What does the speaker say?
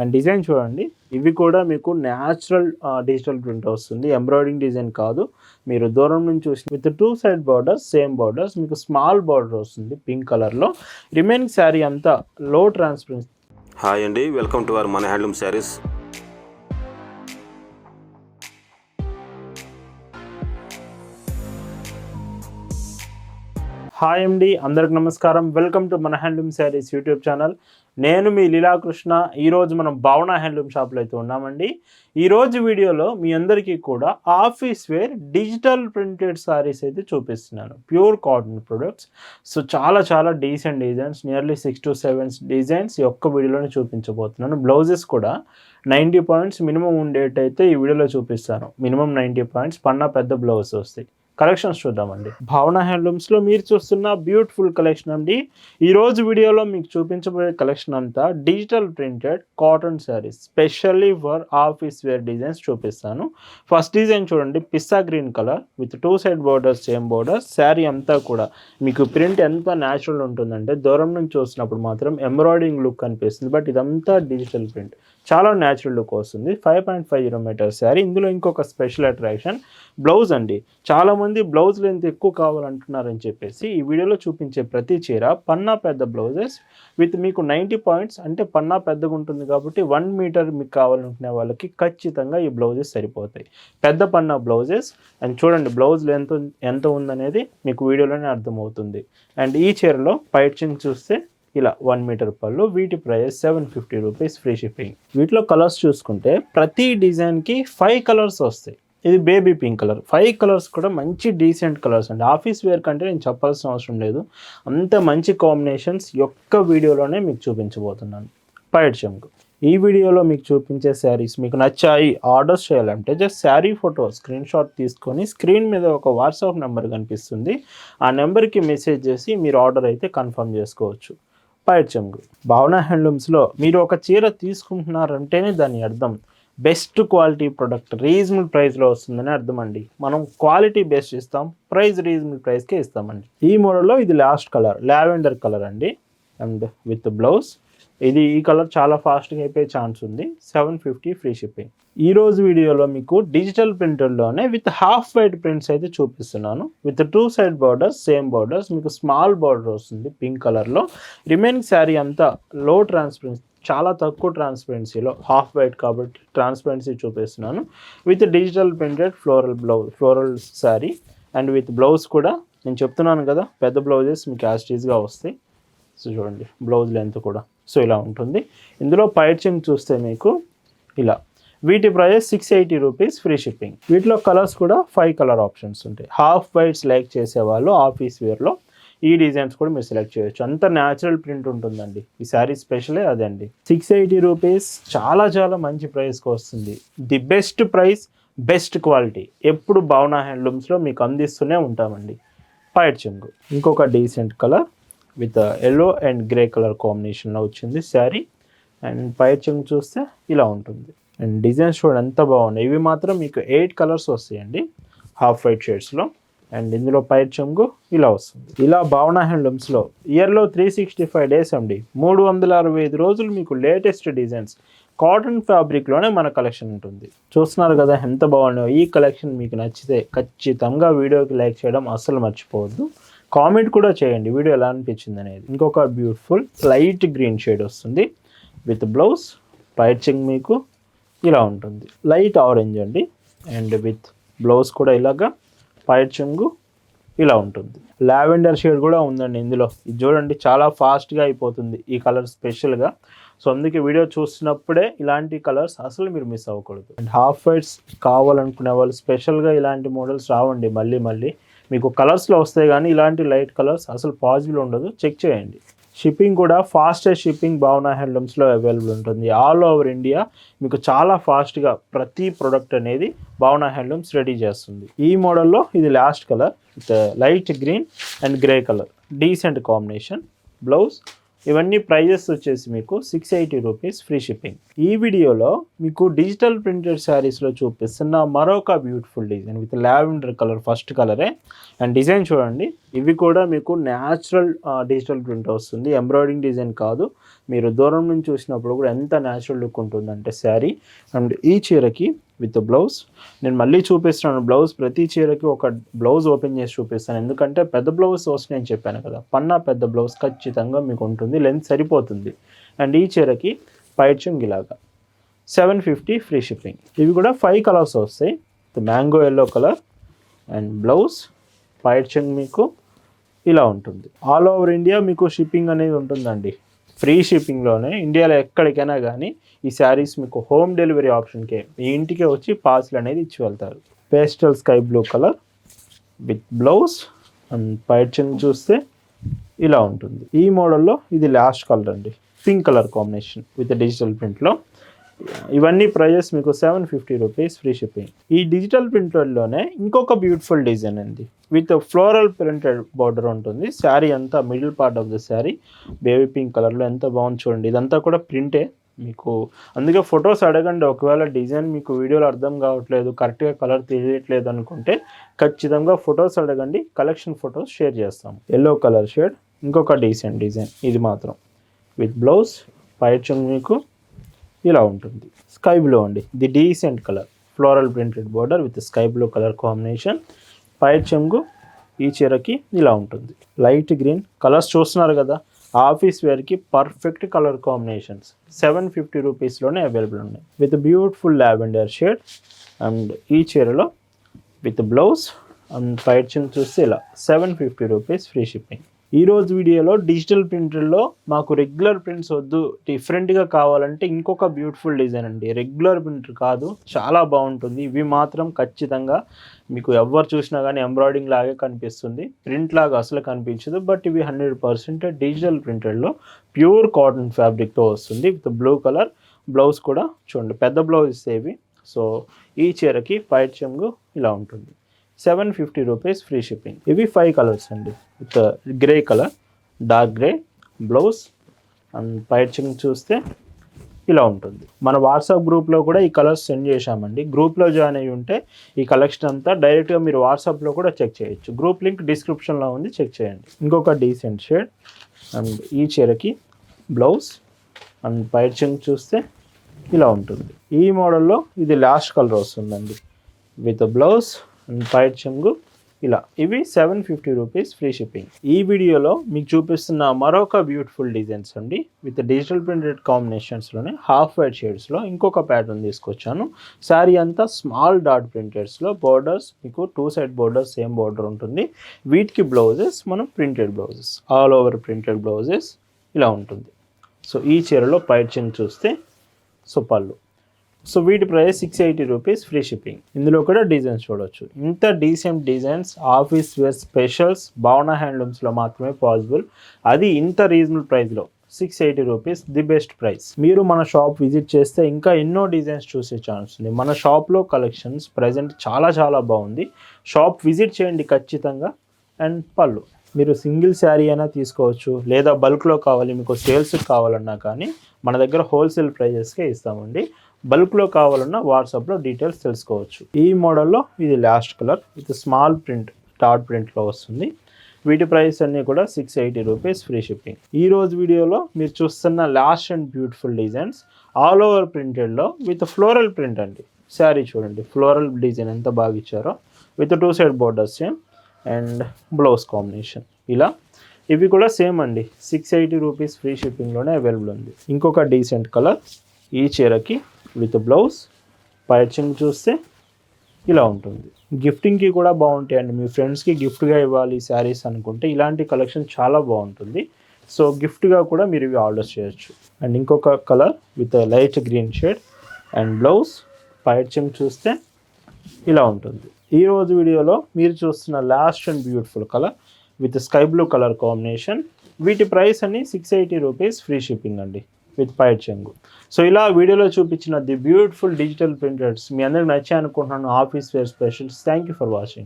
And design చూడండి, ఇవి కూడా మీకు న్యాచురల్ డిజిటల్ ప్రింట్ వస్తుంది, ఎంబ్రాయిడింగ్ డిజైన్ కాదు. మీరు దూరం నుంచి చూసి with 2 side borders, same borders, మీకు స్మాల్ బార్డర్ వస్తుంది పింక్ కలర్లో. రిమైనింగ్ శారీ అంతా లో ట్రాన్స్పరెన్సీ. హాయ్ అండి, వెల్కమ్ టు అవర్ మన హ్యాండ్లూమ్ శారీస్. హాయ్ అండి, అందరికి నమస్కారం. వెల్కమ్ టు మన హ్యాండ్లూమ్ శారీస్ యూట్యూబ్ ఛానల్. నేను మీ లీలాకృష్ణ. ఈరోజు మనం భావన హ్యాండ్లూమ్ షాప్లో అయితే ఉన్నామండి. ఈరోజు వీడియోలో మీ అందరికీ కూడా office wear digital printed sarees అయితే చూపిస్తున్నాను, ప్యూర్ కాటన్ ప్రొడక్ట్స్. సో చాలా decent designs, nearly 6 to 7 designs ఈ ఒక్క వీడియోలోనే చూపించబోతున్నాను. బ్లౌజెస్ కూడా 90 పాయింట్స్ మినిమం ఉండేటైతే ఈ వీడియోలో చూపిస్తాను. మినిమం 90 పాయింట్స్ పన్నా పెద్ద బ్లౌజ్ వస్తాయి. కలెక్షన్స్ చూద్దామండి. భావన హ్యాండ్లూమ్స్లో మీరు చూస్తున్న బ్యూటిఫుల్ కలెక్షన్ అండి. ఈరోజు వీడియోలో మీకు చూపించబోయే కలెక్షన్ అంతా digital printed cotton saris, specially for office wear designs చూపిస్తాను. ఫస్ట్ డిజైన్ చూడండి, pista green colour with 2 side borders, same borders. Sari అంతా కూడా మీకు ప్రింట్ ఎంత న్యాచురల్ ఉంటుందంటే దూరం నుంచి చూసినప్పుడు మాత్రం ఎంబ్రాయిడింగ్ లుక్ అనిపిస్తుంది, బట్ ఇదంతా డిజిటల్ ప్రింట్, చాలా న్యాచురల్ లుక్ వస్తుంది. 5.50 మీటర్స్ శారీ. ఇందులో ఇంకొక స్పెషల్ అట్రాక్షన్ బ్లౌజ్ అండి. చాలామంది బ్లౌజ్ లెంత్ ఎక్కువ కావాలంటున్నారని చెప్పేసి ఈ వీడియోలో చూపించే ప్రతి చీర పన్నా పెద్ద బ్లౌజెస్ విత్ మీకు 90 పాయింట్స్, అంటే పన్నా పెద్దగా ఉంటుంది కాబట్టి 1 మీటర్ మీకు కావాలనుకునే వాళ్ళకి ఖచ్చితంగా ఈ బ్లౌజెస్ సరిపోతాయి. పెద్ద పన్నా బ్లౌజెస్. అండ్ చూడండి బ్లౌజ్ లెంత్ ఎంత ఉందనేది మీకు వీడియోలోనే అర్థమవుతుంది. అండ్ ఈ చీరలో పైచింగ్ చూస్తే ఇలా 1 మీటర్ పళ్ళు. వీటి ప్రైస్ 750 రూపీస్, ఫ్రీ షిప్పింగ్. వీటిలో కలర్స్ చూసుకుంటే ప్రతి డిజైన్కి 5 కలర్స్ వస్తాయి. ఇది బేబీ పింక్ కలర్. 5 కలర్స్ కూడా మంచి డీసెంట్ కలర్స్ అండి. ఆఫీస్ వేర్ కంటే నేను చెప్పాల్సిన అవసరం లేదు, అంత మంచి కాంబినేషన్స్ ఒక్క వీడియోలోనే మీకు చూపించబోతున్నాను. పైట్ చెంగు. ఈ వీడియోలో మీకు చూపించే శారీస్ మీకు నచ్చాయి, ఆర్డర్స్ చేయాలంటే just sari photo screen shot తీసుకొని స్క్రీన్ మీద ఒక వాట్సాప్ నెంబర్ కనిపిస్తుంది, ఆ నెంబర్కి మెసేజ్ చేసి మీరు ఆర్డర్ అయితే కన్ఫర్మ్ చేసుకోవచ్చు. పైట్ చెంగు. భావన హ్యాండ్లూమ్స్లో మీరు ఒక చీర తీసుకుంటున్నారంటేనే దాని అర్థం బెస్ట్ క్వాలిటీ ప్రొడక్ట్ రీజనబుల్ ప్రైస్లో వస్తుందని అర్థం అండి. మనం క్వాలిటీ బెస్ట్ ఇస్తాం, ప్రైస్ రీజనబుల్ ప్రైస్కే ఇస్తామండి. ఈ మోడల్లో ఇది లాస్ట్ కలర్, లావెండర్ కలర్ అండి. And with blouse. ఈ కలర్ చాలా ఫాస్ట్గా అయిపోయే ఛాన్స్ ఉంది. 750 ఫ్రీ షిప్పింగ్. ఈరోజు వీడియోలో మీకు డిజిటల్ ప్రింటర్లోనే విత్ హాఫ్ వైట్ ప్రింట్స్ అయితే చూపిస్తున్నాను. With 2 side borders, same borders, మీకు స్మాల్ బార్డర్ వస్తుంది పింక్ కలర్లో. రిమైనింగ్ శారీ అంతా లో ట్రాన్స్పరెన్సీ, చాలా తక్కువ ట్రాన్స్పరెన్సీలో, హాఫ్ వైట్ కాబట్టి ట్రాన్స్పరెన్సీ చూపిస్తున్నాను. With digital printed floral blouse, floral sari. And with blouse కూడా నేను చెప్తున్నాను కదా, పెద్ద బ్లౌజెస్ మీకు యాస్టీస్గా వస్తాయి. సో చూడండి బ్లౌజ్ లెంత్ కూడా సో ఇలా ఉంటుంది. ఇందులో పైచింగ్ చూస్తే మీకు ఇలా. వీటి ప్రైస్ 680 రూపీస్, ఫ్రీ షిప్పింగ్. వీటిలో కలర్స్ కూడా 5 కలర్ ఆప్షన్స్ ఉంటాయి. హాఫ్ వైట్ సెలెక్ట్ చేసేవాళ్ళు ఆఫీస్ వేర్లో ఈ డిజైన్స్ కూడా మీరు సెలెక్ట్ చేయొచ్చు. అంత న్యాచురల్ ప్రింట్ ఉంటుందండి. ఈ శారీ స్పెషలే అదండి. 680 రూపీస్ చాలా మంచి ప్రైస్కి వస్తుంది. The best price, best quality ఎప్పుడు భావన హ్యాండ్లూమ్స్లో మీకు అందిస్తూనే ఉంటామండి. పైట్ చెంగు. ఇంకొక decent colour with yellow and grey colour కాంబినేషన్లో వచ్చింది శారీ. అండ్ పైట్ చెంగు చూస్తే ఇలా ఉంటుంది. అండ్ డిజైన్స్ చూడండి ఎంత బాగున్నాయి. ఇవి మాత్రం మీకు 8 కలర్స్ వస్తాయండి హాఫ్ వైట్ షేడ్స్లో. అండ్ ఇందులో పైట్ చెంగు ఇలా వస్తుంది. ఇలా భావన హ్యాండ్లూమ్స్లో ఇయర్లో 365 డేస్ అండి, 365 రోజులు మీకు లేటెస్ట్ డిజైన్స్ కాటన్ ఫ్యాబ్రిక్లోనే మన కలెక్షన్ ఉంటుంది. చూస్తున్నారు కదా ఎంత బాగున్నాయో. ఈ కలెక్షన్ మీకు నచ్చితే ఖచ్చితంగా వీడియోకి లైక్ చేయడం అస్సలు మర్చిపోవద్దు. కామెంట్ కూడా చేయండి వీడియో ఎలా అనిపించింది అనేది. ఇంకొక బ్యూటిఫుల్ లైట్ గ్రీన్ షేడ్ వస్తుంది విత్ బ్లౌజ్. పైట్ చెంగు మీకు ఇలా ఉంటుంది, లైట్ ఆరెంజ్ అండి. అండ్ విత్ బ్లౌజ్ కూడా ఇలాగా పైట్ చెంగు ఇలా ఉంటుంది. లావెండర్ షేడ్ కూడా ఉందండి ఇందులో. ఇది చూడండి చాలా ఫాస్ట్గా అయిపోతుంది ఈ కలర్ స్పెషల్గా. సో అందుకే వీడియో చూసినప్పుడే ఇలాంటి కలర్స్ అసలు మీరు మిస్ అవ్వకూడదు. అండ్ హాఫ్ వైట్స్ కావాలనుకునే వాళ్ళు స్పెషల్గా ఇలాంటి మోడల్స్ రావండి మళ్ళీ మీకు కలర్స్లో వస్తాయి, కానీ ఇలాంటి లైట్ కలర్స్ అసలు పాసిబుల్ ఉండదు. చెక్ చేయండి. షిప్పింగ్ కూడా ఫాస్టెస్ట్ షిప్పింగ్ భావన హ్యాండ్లూమ్స్లో అవైలబుల్ ఉంటుంది. ఆల్ ఓవర్ ఇండియా మీకు చాలా ఫాస్ట్గా ప్రతి ప్రోడక్ట్ అనేది భావన హ్యాండ్లూమ్స్ రెడీ చేస్తుంది. ఈ మోడల్లో ఇది last colour with light green and grey colour, decent combination. Blouse ఇవన్నీ ప్రైజెస్ వచ్చేసి మీకు 680 రూపీస్ ఫ్రీ షిప్పింగ్. ఈ వీడియోలో మీకు డిజిటల్ ప్రింటెడ్ శారీస్లో చూపిస్తున్న మరొక beautiful design with lavender colour, first కలరే. అండ్ డిజైన్ చూడండి, ఇవి కూడా మీకు న్యాచురల్ డిజిటల్ ప్రింట్ వస్తుంది, ఎంబ్రాయిడింగ్ డిజైన్ కాదు. మీరు దూరం నుంచి చూసినప్పుడు కూడా ఎంత న్యాచురల్ లుక్ ఉంటుందంటే శారీ. అండ్ ఈ చీరకి విత్ బ్లౌజ్ నేను మళ్ళీ చూపిస్తున్నాను. బ్లౌజ్ ప్రతి చీరకి ఒక బ్లౌజ్ ఓపెన్ చేసి చూపిస్తాను, ఎందుకంటే పెద్ద బ్లౌజ్ వస్తుంది నేను చెప్పాను కదా, పన్నా పెద్ద బ్లౌజ్ ఖచ్చితంగా మీకు ఉంటుంది, లెంత్ సరిపోతుంది. అండ్ ఈ చీరకి పైచింగ్ ఇలాగా 750 ఫ్రీ షిప్పింగ్. ఇవి కూడా 5 కలర్స్ వస్తాయి. Mango yellow colour and blouse, matching మీకు ఇలా ఉంటుంది. ఆల్ ఓవర్ ఇండియా మీకు షిప్పింగ్ అనేది ఉంటుందండి, ఫ్రీ షిప్పింగ్లోనే. ఇండియాలో ఎక్కడికైనా కానీ ఈ శారీస్ మీకు హోమ్ డెలివరీ ఆప్షన్కే మీ ఇంటికే వచ్చి పార్సల్ అనేది ఇచ్చి వెళ్తారు. Pastel sky blue colour with blouse and పైచింగ్ చూస్తే ఇలా ఉంటుంది. ఈ మోడల్లో ఇది లాస్ట్ కలర్ అండి, pink colour combination with digital ప్రింట్లో. ఇవన్నీ ప్రైజెస్ మీకు 750 రూపీస్ ఫ్రీ షిప్పింగ్. ఈ డిజిటల్ ప్రింట్లోనే ఇంకొక బ్యూటిఫుల్ డిజైన్ అండి విత్ ఫ్లోరల్ ప్రింటెడ్ బార్డర్ ఉంటుంది. శారీ అంతా middle part of the sari baby pink కలర్లో ఎంత బాగుంది చూడండి. ఇదంతా కూడా ప్రింటే మీకు, అందుకే ఫొటోస్ అడగండి. ఒకవేళ డిజైన్ మీకు వీడియోలో అర్థం కావట్లేదు, కరెక్ట్గా కలర్ తెలియట్లేదు అనుకుంటే ఖచ్చితంగా ఫొటోస్ అడగండి, కలెక్షన్ ఫొటోస్ షేర్ చేస్తాం. ఎల్లో కలర్ షేడ్ ఇంకొక డీసెంట్ డిజైన్, ఇది మాత్రం విత్ బ్లౌజ్, పైచింగ్ మీకు ఇలా ఉంటుంది. స్కై బ్లూ అండి, the decent colour, floral printed border with sky blue colour combination. Matching ఈ చీరకి ఇలా ఉంటుంది. లైట్ గ్రీన్ కలర్స్ చూస్తున్నారు కదా, ఆఫీస్ వేర్కి పర్ఫెక్ట్ కలర్ కాంబినేషన్స్. 750 రూపీస్లోనే అవైలబుల్ ఉన్నాయి with beautiful lavender shade. And ఈ చీరలో విత్ బ్లౌజ్ అండ్ పైచింగ్ చూస్తే ఇలా 750 రూపీస్ ఫ్రీ షిప్పింగ్. ఈరోజు వీడియోలో డిజిటల్ ప్రింటర్లో మాకు రెగ్యులర్ ప్రింట్స్ వద్దు, డిఫరెంట్గా కావాలంటే ఇంకొక బ్యూటిఫుల్ డిజైన్ అండి. రెగ్యులర్ ప్రింటర్ కాదు, చాలా బాగుంటుంది. ఇవి మాత్రం ఖచ్చితంగా మీకు ఎవరు చూసినా కానీ ఎంబ్రాయిడింగ్ లాగే కనిపిస్తుంది, ప్రింట్ లాగా అసలు కనిపించదు. బట్ ఇవి 100% డిజిటల్ ప్రింటర్లో ప్యూర్ కాటన్ ఫ్యాబ్రిక్తో వస్తుంది విత్ బ్లూ కలర్. బ్లౌజ్ కూడా చూడండి, పెద్ద బ్లౌజ్ ఇస్తేవి. సో ఈ చీరకి పైచింగు ఇలా ఉంటుంది. 750 రూపీస్ ఫ్రీ షిప్పింగ్. ఇవి 5 కలర్స్ అండి with grey colour, dark grey, blouse and పైచింగ్ చూస్తే ఇలా ఉంటుంది. మన వాట్సాప్ గ్రూప్లో కూడా ఈ కలర్స్ సెండ్ చేశామండి. గ్రూప్లో జాయిన్ అయ్యి ఉంటే ఈ కలెక్షన్ అంతా డైరెక్ట్గా మీరు వాట్సాప్లో కూడా చెక్ చేయొచ్చు. గ్రూప్ లింక్ డిస్క్రిప్షన్లో ఉంది, చెక్ చేయండి. ఇంకొక డీసెంట్ షేడ్ అండ్ ఈ చీరకి బ్లౌజ్ అండ్ పైచింగ్ చూస్తే ఇలా ఉంటుంది. ఈ మోడల్లో ఇది లాస్ట్ కలర్ వస్తుందండి విత్ బ్లౌజ్ అండ్ పైచింగు ఇలా. ఇవి 750 రూపీస్ ఫ్రీ షిప్పింగ్. ఈ వీడియోలో మీకు చూపిస్తున్న మరొక బ్యూటిఫుల్ డిజైన్స్ అండి విత్ డిజిటల్ ప్రింటెడ్ కాంబినేషన్స్లోనే హాఫ్ వైట్ షేడ్స్లో ఇంకొక ప్యాటర్న్ తీసుకొచ్చాను. శారీ అంతా స్మాల్ డాట్ ప్రింటెడ్స్లో, బోర్డర్స్ మీకు 2 సైడ్ బోర్డర్స్ సేమ్ బోర్డర్ ఉంటుంది. వీటికి బ్లౌజెస్ మనం printed blouses, all over printed blouses ఇలా ఉంటుంది. సో ఈ చీరలో పైచింగ్ చూస్తే సో పళ్ళు. సో వీటి ప్రైస్ 680 రూపీస్ ఫ్రీ షిప్పింగ్. ఇందులో కూడా డిజైన్స్ చూడవచ్చు. ఇంత decent designs office wear specials Bhavana హ్యాండ్లూమ్స్లో మాత్రమే పాసిబుల్, అది ఇంత రీజనబుల్ ప్రైస్లో. 680 రూపీస్ ది బెస్ట్ ప్రైస్. మీరు మన షాప్ విజిట్ చేస్తే ఇంకా ఎన్నో డిజైన్స్ చూసే ఛాన్స్ ఉంది. మన షాప్లో కలెక్షన్స్ ప్రజెంట్ చాలా చాలా బాగుంది. షాప్ విజిట్ చేయండి ఖచ్చితంగా. అండ్ పళ్ళు మీరు సింగిల్ శారీ అయినా తీసుకోవచ్చు, లేదా బల్క్లో కావాలి మీకు సేల్స్కి కావాలన్నా కానీ మన దగ్గర హోల్సేల్ ప్రైజెస్కే ఇస్తామండి. బల్క్లో కావాలన్నా వాట్సాప్లో డీటెయిల్స్ తెలుసుకోవచ్చు. ఈ మోడల్లో ఇది last colour with small print, dot ప్రింట్లో వస్తుంది. వీటి ప్రైస్ అన్నీ కూడా 680 రూపీస్ ఫ్రీ షిప్పింగ్. ఈ రోజు వీడియోలో మీరు చూస్తున్న last and beautiful designs all over ప్రింటెడ్లో విత్ ఫ్లోరల్ ప్రింట్ అండి. శారీ చూడండి, ఫ్లోరల్ డిజైన్ ఎంత బాగా ఇచ్చారో with 2 side borders same and blouse combination ఇలా. ఇవి కూడా సేమ్ అండి, 680 రూపీస్ ఫ్రీ షిప్పింగ్లోనే అవైలబుల్ ఉంది. ఇంకొక డీసెంట్ కలర్ ఈ చీరకి విత్ బ్లౌజ్, పైచింగ్ చూస్తే ఇలా ఉంటుంది. గిఫ్టింగ్కి కూడా బాగుంటాయండి. మీ ఫ్రెండ్స్కి గిఫ్ట్గా ఇవ్వాలి శారీస్ అనుకుంటే ఇలాంటి కలెక్షన్ చాలా బాగుంటుంది. సో గిఫ్ట్గా కూడా మీరు ఇవి ఆర్డర్ చేయొచ్చు. అండ్ ఇంకొక colour with light green shade and blouse, పైచింగ్ చూస్తే ఇలా ఉంటుంది. ఈరోజు వీడియోలో మీరు చూస్తున్న last and beautiful colour with sky blue colour combination. వీటి ప్రైస్ అన్ని 680 రూపీస్ ఫ్రీ షిప్పింగ్ అండి విత్ పైచింగ్. సో ఇలా వీడియోలో చూపించిన ది బ్యూటిఫుల్ డిజిటల్ ప్రింటర్స్ మీ అందరికి నచ్చాయి అనుకుంటున్నాను. Office wear specials. Thank you for watching.